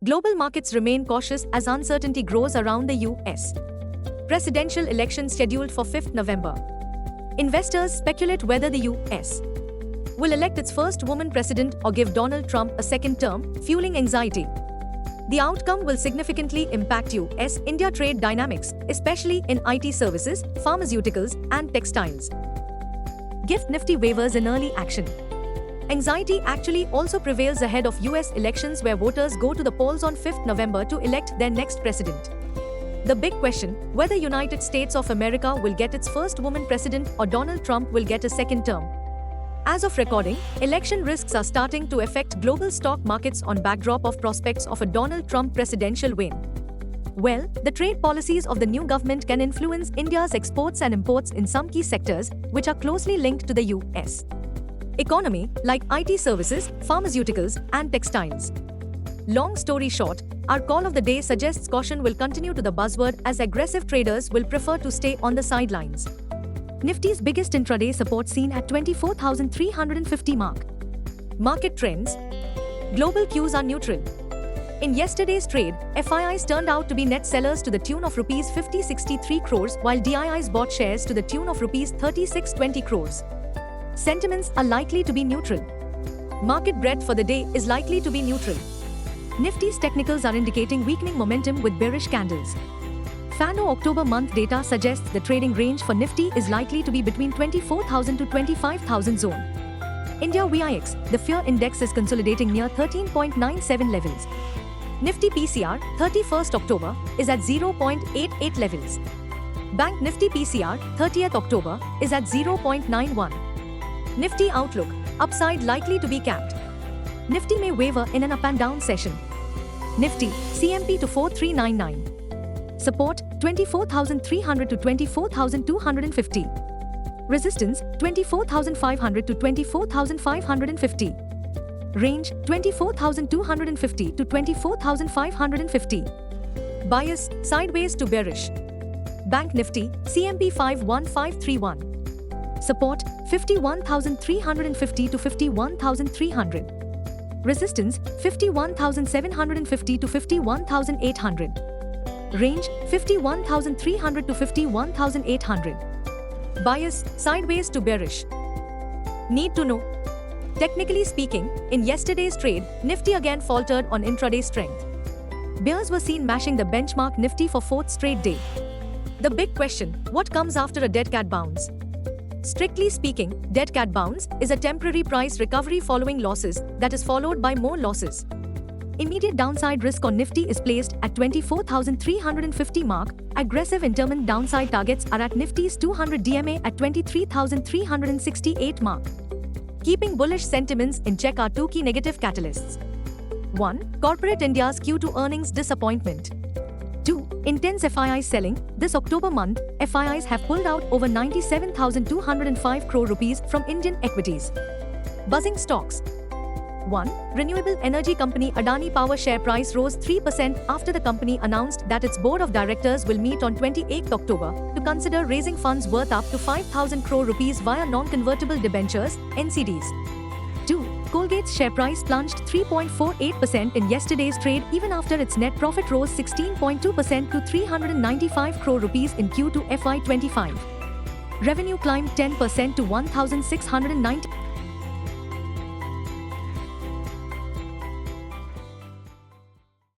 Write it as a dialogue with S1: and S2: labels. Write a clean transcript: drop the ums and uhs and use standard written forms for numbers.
S1: Global markets remain cautious as uncertainty grows around the US presidential election scheduled for 5th November. Investors speculate whether the US will elect its first woman president or give Donald Trump a second term, fueling anxiety. The outcome will significantly impact US-India trade dynamics, especially in IT services, pharmaceuticals, and textiles. Gift Nifty wavers in early action. Anxiety actually also prevails ahead of US elections where voters go to the polls on 5th November to elect their next president. The big question, whether United States of America will get its first woman president or Donald Trump will get a second term. As of recording, election risks are starting to affect global stock markets on backdrop of prospects of a Donald Trump presidential win. Well, the trade policies of the new government can influence India's exports and imports in some key sectors, which are closely linked to the US economy, like IT services, pharmaceuticals, and textiles. Long story short, our call of the day suggests caution will continue to the buzzword as aggressive traders will prefer to stay on the sidelines. Nifty's biggest intraday support seen at 24,350 mark. Market trends. Global cues are neutral. In yesterday's trade, FIIs turned out to be net sellers to the tune of Rs 5063 crores while DIIs bought shares to the tune of Rs 3620 crores. Sentiments are likely to be neutral. Market breadth for the day is likely to be neutral. Nifty's technicals are indicating weakening momentum with bearish candles. FANO October month data suggests the trading range for Nifty is likely to be between 24,000 to 25,000 zone. India VIX, the fear index is consolidating near 13.97 levels. Nifty PCR, 31st October, is at 0.88 levels. Bank Nifty PCR, 30th October, is at 0.91. Nifty outlook, upside likely to be capped. Nifty may waver in an up and down session. Nifty, CMP to 4399. Support, 24,300 to 24,250. Resistance, 24,500 to 24,550. Range, 24,250 to 24,550. Bias, sideways to bearish. Bank Nifty, CMP 51531. Support, 51,350 to 51,300. Resistance, 51,750 to 51,800. Range, 51,300 to 51,800. Bias, sideways to bearish. Need to know. Technically speaking, in yesterday's trade, Nifty again faltered on intraday strength. Bears were seen mashing the benchmark Nifty for 4th straight day. The big question, what comes after a dead cat bounce? Strictly speaking, dead cat bounce is a temporary price recovery following losses that is followed by more losses. Immediate downside risk on Nifty is placed at 24,350 mark. Aggressive intermittent downside targets are at Nifty's 200 DMA at 23,368 mark. Keeping bullish sentiments in check are two key negative catalysts. 1. Corporate India's Q2 earnings disappointment. 2. Intense FII selling. This October month, FIIs have pulled out over 97,205 crore rupees from Indian equities. Buzzing stocks. 1. Renewable energy company Adani Power share price rose 3% after the company announced that its board of directors will meet on 28 October to consider raising funds worth up to 5,000 crore rupees via non-convertible debentures, NCDs. 2. Colgate's share price plunged 3.48% in yesterday's trade even after its net profit rose 16.2% to 395 crore rupees in Q2 FY25. Revenue climbed 10% to 1,690